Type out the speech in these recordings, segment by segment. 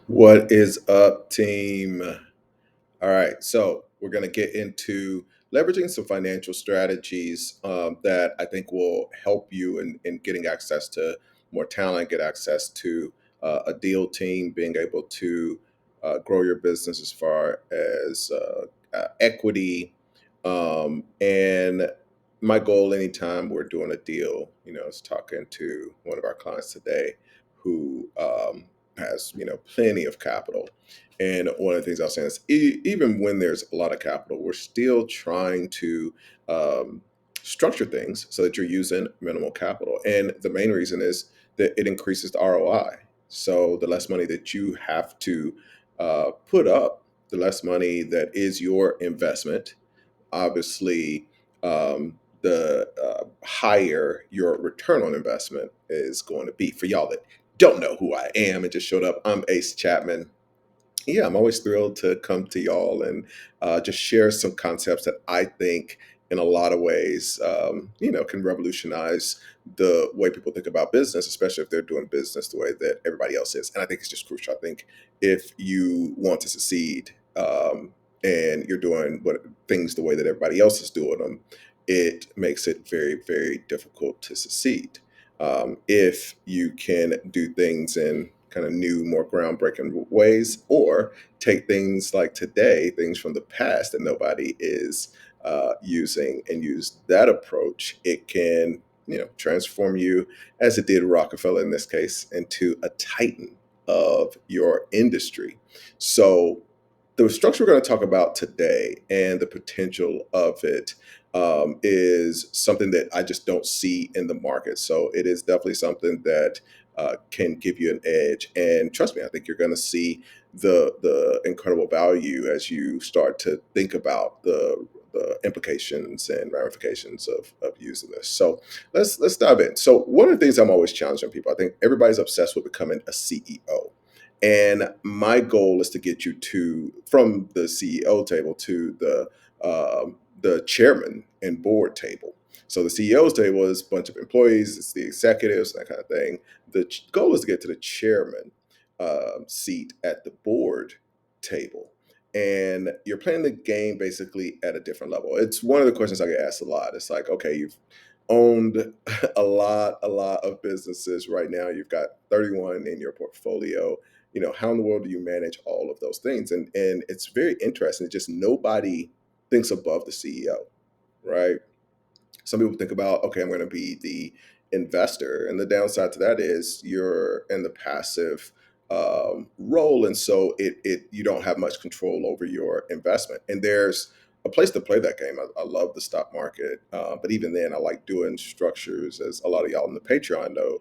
What is up, team? All right, so we're going to get into leveraging some financial strategies that I think will help you in getting access to more talent, get access to a deal team, being able to grow your business as far as equity. And my goal anytime we're doing a deal, I was talking to one of our clients today who has, plenty of capital, and one of the things I was saying is, even when there's a lot of capital, we're still trying to um, structure things so that you're using minimal capital. And the main reason is that it increases the ROI. So the less money that you have to put up, the less money that is your investment. Obviously, the higher your return on investment is going to be. For y'all that don't know who I am and just showed up, I'm Ace Chapman. Yeah, I'm always thrilled to come to y'all and just share some concepts that I think, in a lot of ways, can revolutionize the way people think about business, especially if they're doing business the way that everybody else is. And I think it's just crucial. I think if you want to succeed and you're doing what things the way that everybody else is doing them, it makes it very, very difficult to succeed. If you can do things in kind of new, more groundbreaking ways, or take things like today, things from the past that nobody is using, and use that approach, it can, transform you, as it did Rockefeller in this case, into a titan of your industry. So the structure we're going to talk about today and the potential of it is something that I just don't see in the market. So it is definitely something that can give you an edge. And trust me, I think you're going to see the incredible value as you start to think about the implications and ramifications of using this. So let's dive in. So one of the things I'm always challenging people, I think everybody's obsessed with becoming a CEO. And my goal is to get you to from the CEO table to the chairman and board table. So the CEO's table is a bunch of employees, it's the executives, that kind of thing. The goal is to get to the chairman seat at the board table. And you're playing the game basically at a different level. It's one of the questions I get asked a lot. It's like, okay, you've owned a lot of businesses right now. You've got 31 in your portfolio. How in the world do you manage all of those things? And it's very interesting. It's just nobody thinks above the CEO, right? Some people think about, okay, I'm going to be the investor, and the downside to that is you're in the passive role, and so it you don't have much control over your investment. And there's a place to play that game. I love the stock market, but even then, I like doing structures, as a lot of y'all in the Patreon know.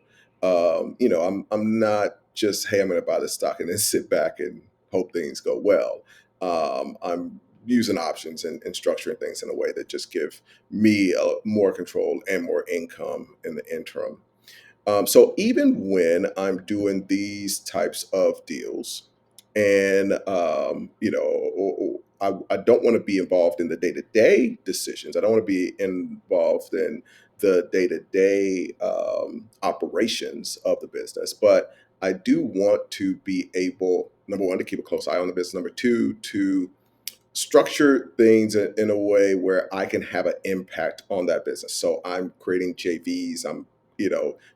I'm not just, hey, I'm going to buy the stock and then sit back and hope things go well. I'm using options and structuring things in a way that just give me more control and more income in the interim. So even when I'm doing these types of deals, and I don't want to be involved in the day to day decisions. I don't want to be involved in the day to day operations of the business, but I do want to be able, number one, to keep a close eye on the business. Number two, to structure things in a way where I can have an impact on that business. So I'm creating JVs. I'm,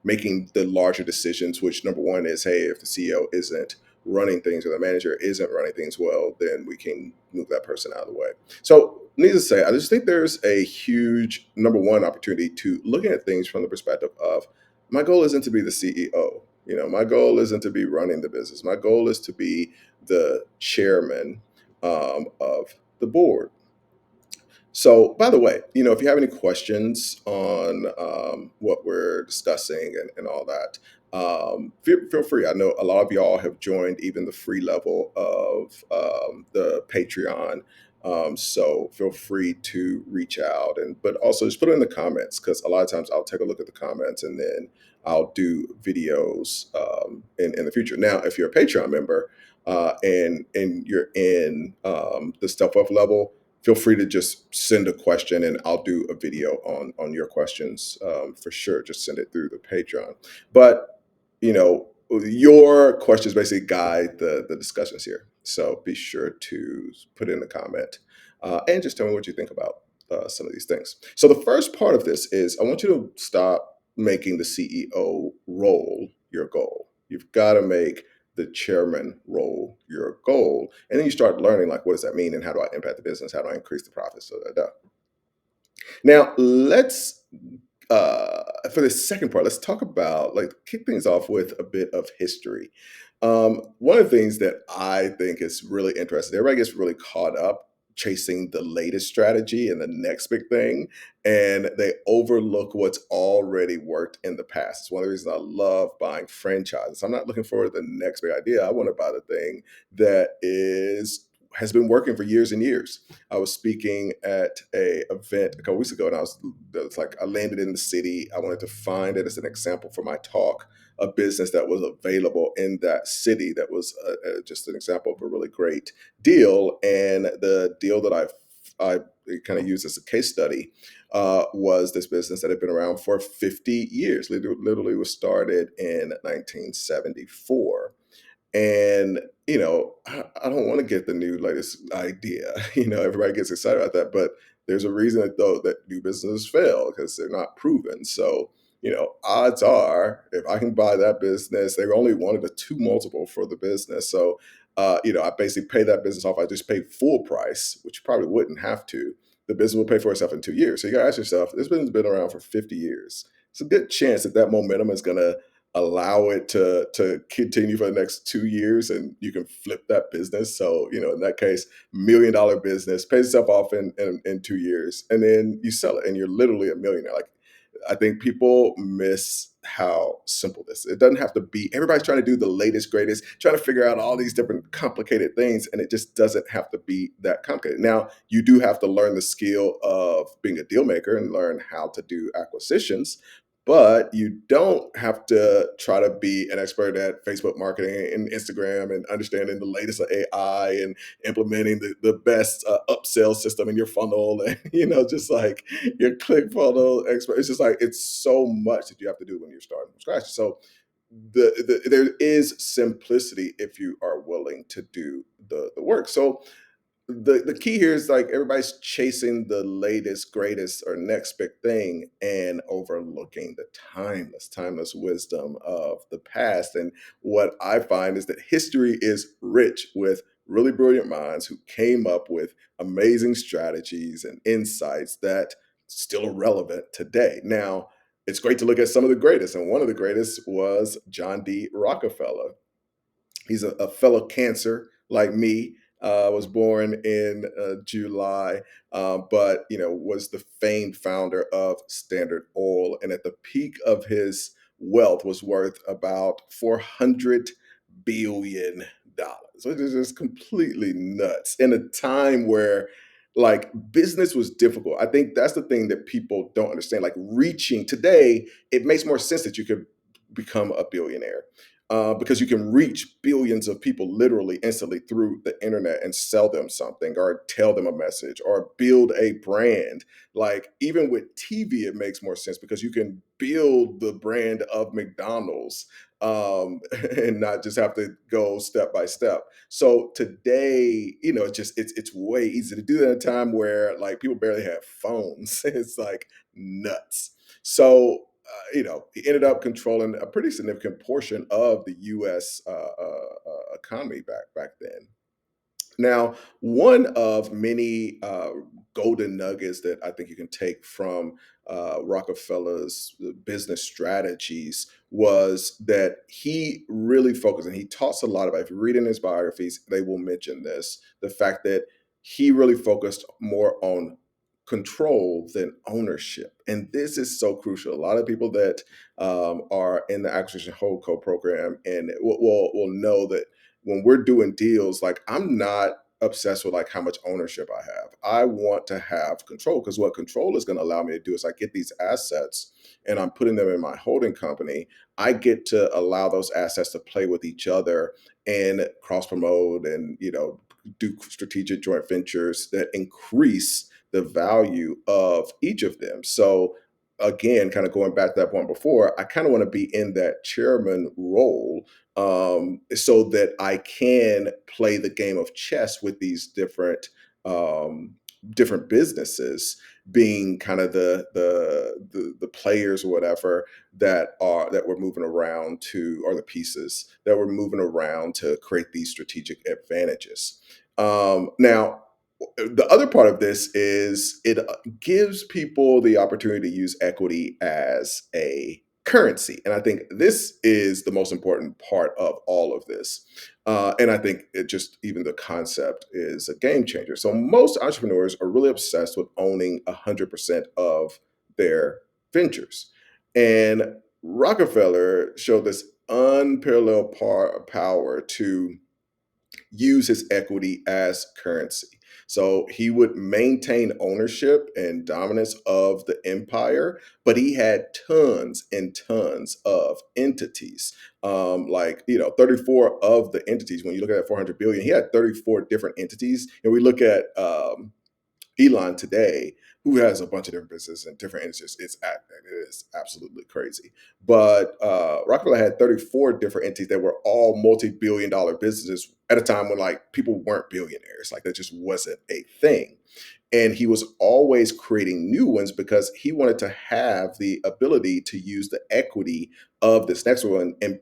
making the larger decisions, which number one is, hey, if the CEO isn't running things or the manager isn't running things well, then we can move that person out of the way. So needless to say, I just think there's a huge, number one, opportunity to looking at things from the perspective of, my goal isn't to be the CEO. My goal isn't to be running the business. My goal is to be the chairman of the board. So, by the way, if you have any questions on what we're discussing and all that, feel free. I know a lot of y'all have joined even the free level of the Patreon. So feel free to reach out, but also just put it in the comments, because a lot of times I'll take a look at the comments and then I'll do videos in the future. Now, if you're a Patreon member and you're in the step up level, feel free to just send a question and I'll do a video on your questions for sure. Just send it through the Patreon. But your questions basically guide the discussions here. So be sure to put in a comment and just tell me what you think about some of these things. So the first part of this is I want you to stop making the CEO role your goal. You've got to make the chairman role your goal. And then you start learning like, what does that mean? And how do I impact the business? How do I increase the profits? Now, let's for the second part, let's talk about like kick things off with a bit of history. One of the things that I think is really interesting, everybody gets really caught up chasing the latest strategy and the next big thing, and they overlook what's already worked in the past. It's one of the reasons I love buying franchises. I'm not looking for the next big idea. I want to buy the thing that is has been working for years and years. I was speaking at a event a couple weeks ago, and it's like I landed in the city. I wanted to find it as an example for my talk, a business that was available in that city that was just an example of a really great deal. And the deal that I kind of used as a case study was this business that had been around for 50 years. Literally was started in 1974. And, I don't want to get the new latest idea. Everybody gets excited about that, but there's a reason that though that new businesses fail because they're not proven. So, odds are if I can buy that business, they only wanted a two multiple for the business. So, I basically pay that business off. I just pay full price, which you probably wouldn't have to. The business will pay for itself in 2 years. So you gotta ask yourself, this business has been around for 50 years. It's a good chance that that momentum is gonna allow it to continue for the next 2 years and you can flip that business. So, in that case, $1 million business pays itself off in 2 years and then you sell it and you're literally a millionaire. Like I think people miss how simple this is. It doesn't have to be everybody's trying to do the latest, greatest, trying to figure out all these different complicated things, and it just doesn't have to be that complicated. Now, you do have to learn the skill of being a deal maker and learn how to do acquisitions, but you don't have to try to be an expert at Facebook marketing and Instagram and understanding the latest of AI and implementing the best upsell system in your funnel and just like your click funnel expert. It's just like it's so much that you have to do when you're starting from scratch. So there is simplicity if you are willing to do the work. So the key here is like everybody's chasing the latest, greatest, or next big thing and overlooking the timeless wisdom of the past. And what I find is that history is rich with really brilliant minds who came up with amazing strategies and insights that still are relevant today. Now, it's great to look at some of the greatest, and one of the greatest was John D. Rockefeller. He's a fellow Cancer like me. Was born in July, but was the famed founder of Standard Oil, and at the peak of his wealth was worth about $400 billion, which is just completely nuts. In a time where like business was difficult, I think that's the thing that people don't understand. Like reaching today, it makes more sense that you could become a billionaire because you can reach billions of people literally instantly through the internet and sell them something or tell them a message or build a brand. Like even with TV, it makes more sense because you can build the brand of McDonald's and not just have to go step by step. So today, it's way easier to do that in a time where like people barely have phones. It's like nuts. So he ended up controlling a pretty significant portion of the U.S. Economy back then. Now, one of many golden nuggets that I think you can take from Rockefeller's business strategies was that he really focused, and he talks a lot about. If you read in his biographies, they will mention this: the fact that he really focused more on control than ownership, and this is so crucial. A lot of people that are in the acquisition holdco program and will know that when we're doing deals, like I'm not obsessed with like how much ownership I have. I want to have control because what control is going to allow me to do is I get these assets and I'm putting them in my holding company. I get to allow those assets to play with each other and cross promote and do strategic joint ventures that increase the value of each of them. So again, kind of going back to that point before, I kind of want to be in that chairman role so that I can play the game of chess with these um, different businesses, being kind of the players or whatever that we're moving around to, or the pieces that we're moving around to create these strategic advantages. Now, the other part of this is it gives people the opportunity to use equity as a currency. And I think this is the most important part of all of this. And I think it just, even the concept is a game changer. So most entrepreneurs are really obsessed with owning 100% of their ventures. And Rockefeller showed this unparalleled power to use his equity as currency. So he would maintain ownership and dominance of the empire, but he had tons and tons of entities. 34 of the entities, when you look at that 400 billion, he had 34 different entities. And we look at Elon today, who has a bunch of different businesses and different industries. It is absolutely crazy. But Rockefeller had 34 different entities that were all multi-billion-dollar businesses at a time when like people weren't billionaires. Like that just wasn't a thing. And he was always creating new ones because he wanted to have the ability to use the equity of this next one and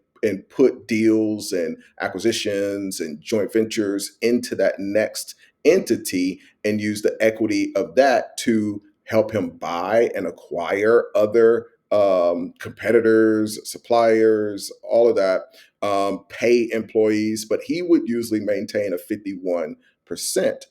put deals and acquisitions and joint ventures into that next entity and use the equity of that to help him buy and acquire other competitors, suppliers, all of that, pay employees. But he would usually maintain a 51%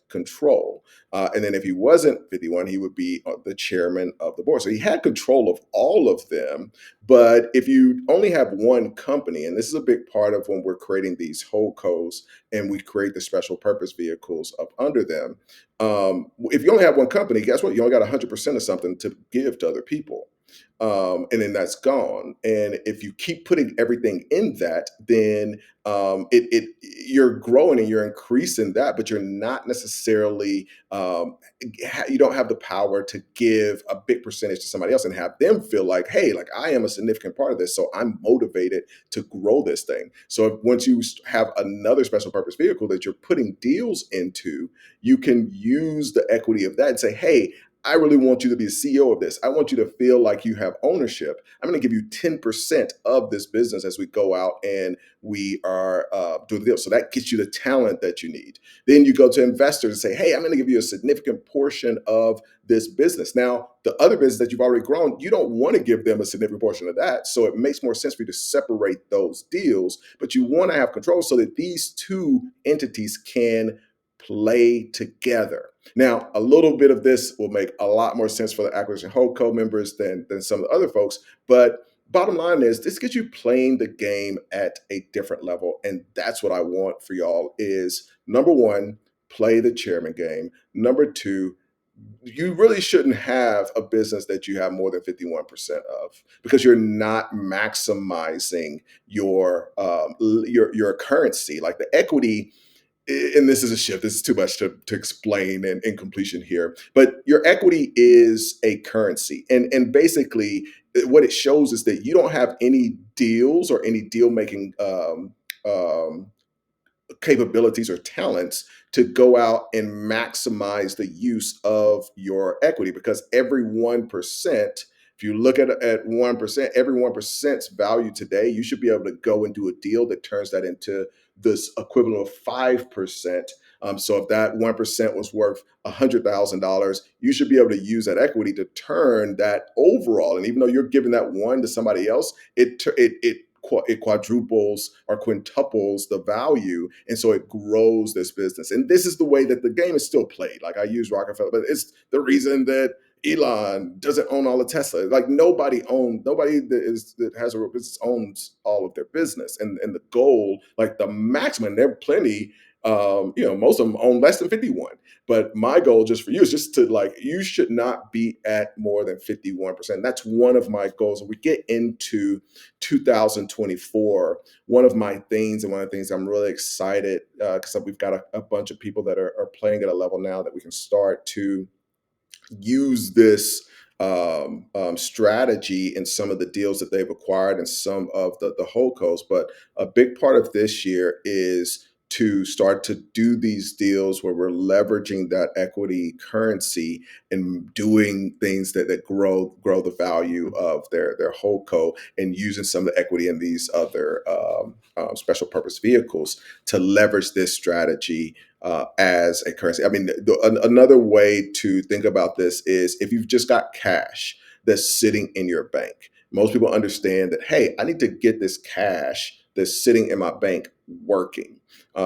control. And then if he wasn't 51, he would be the chairman of the board. So he had control of all of them. But if you only have one company, and this is a big part of when we're creating these holdcos and we create the special purpose vehicles up under them, if you only have one company, guess what? You only got 100% of something to give to other people. And then that's gone. And if you keep putting everything in that, then you're growing and you're increasing that, but you're not necessarily you don't have the power to give a big percentage to somebody else and have them feel like, hey, like I am a significant part of this, so I'm motivated to grow this thing. So once you have another special purpose vehicle that you're putting deals into, you can use the equity of that and say, hey, I really want you to be the CEO of this. I want you to feel like you have ownership. I'm going to give you 10% of this business as we go out and we are doing the deal. So that gets you the talent that you need. Then you go to investors and say, hey, I'm going to give you a significant portion of this business. Now, the other business that you've already grown, you don't want to give them a significant portion of that. So it makes more sense for you to separate those deals, but you want to have control so that these two entities can play together. Now, a little bit of this will make a lot more sense for the acquisition holdco members than some of the other folks, but bottom line is this gets you playing the game at a different level, and that's what I want for y'all is number one, play the chairman game. Number two, you really shouldn't have a business that you have more than 51% of because you're not maximizing your currency. Like the equity, and this is a shift. This is too much to explain in completion here. But your equity is a currency. And basically, what it shows is that you don't have any deals or any deal making um, capabilities or talents to go out and maximize the use of your equity because every 1%, if you look at 1%, every 1%'s value today, you should be able to go and do a deal that turns that into this equivalent of 5%. So if that 1% was worth $100,000, you should be able to use that equity to turn that overall. And even though you're giving that one to somebody else, it quadruples or quintuples the value, and so it grows this business. And this is the way that the game is still played. Like I use Rockefeller, but it's the reason that Elon doesn't own all of Tesla. Like nobody that has a real business owns all of their business. And the goal, like the maximum, there are plenty. Most of them own less than 51. But my goal just for you is just to like, you should not be at more than 51%. That's one of my goals. When we get into 2024, one of my things and one of the things I'm really excited because we've got a bunch of people that are playing at a level now that we can start to use this strategy in some of the deals that they've acquired and some of the holdcos. But a big part of this year is to start to do these deals where we're leveraging that equity currency and doing things that grow the value of their holdco, and using some of the equity in these other special purpose vehicles to leverage this strategy as a currency. I mean, another way to think about this is if you've just got cash that's sitting in your bank. Most people understand that, hey, I need to get this cash that's sitting in my bank working.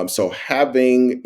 So having,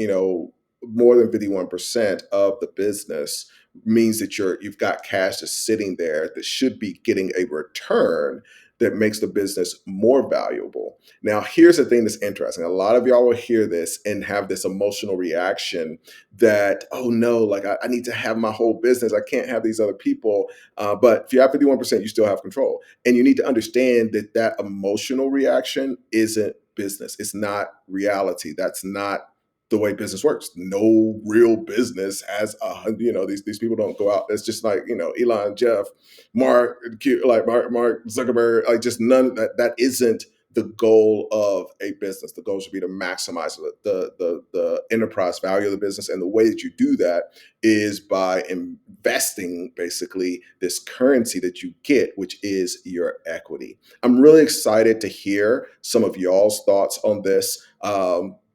more than 51% of the business means that you've got cash that's sitting there that should be getting a return that makes the business more valuable. Now, here's the thing that's interesting. A lot of y'all will hear this and have this emotional reaction that, oh no, like I need to have my whole business. I can't have these other people. But if you have 51%, you still have control. And you need to understand that that emotional reaction isn't business. It's not reality. That's not the way business works. No real business has these people don't go out. It's just like, Elon, Jeff, Mark, like Mark Zuckerberg, like just none that isn't the goal of a business. The goal should be to maximize the enterprise value of the business. And the way that you do that is by investing basically this currency that you get, which is your equity. I'm really excited to hear some of y'all's thoughts on this.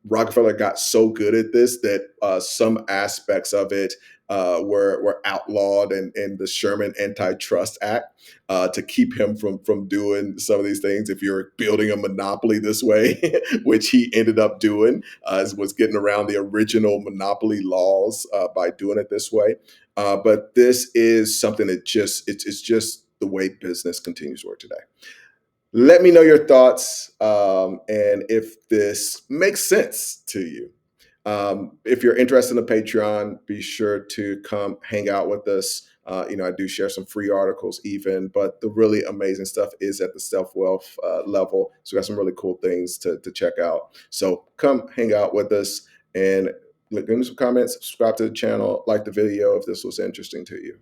Rockefeller got so good at this that some aspects of it were outlawed in the Sherman Antitrust Act to keep him from doing some of these things. If you're building a monopoly this way, which he ended up doing, was getting around the original monopoly laws by doing it this way. But this is something that it's just the way business continues to work today. Let me know your thoughts, and if this makes sense to you. If you're interested in the Patreon, be sure to come hang out with us. I do share some free articles even, but the really amazing stuff is at the self-wealth level. So we got some really cool things to check out. So come hang out with us and give me some comments, subscribe to the channel, like the video if this was interesting to you.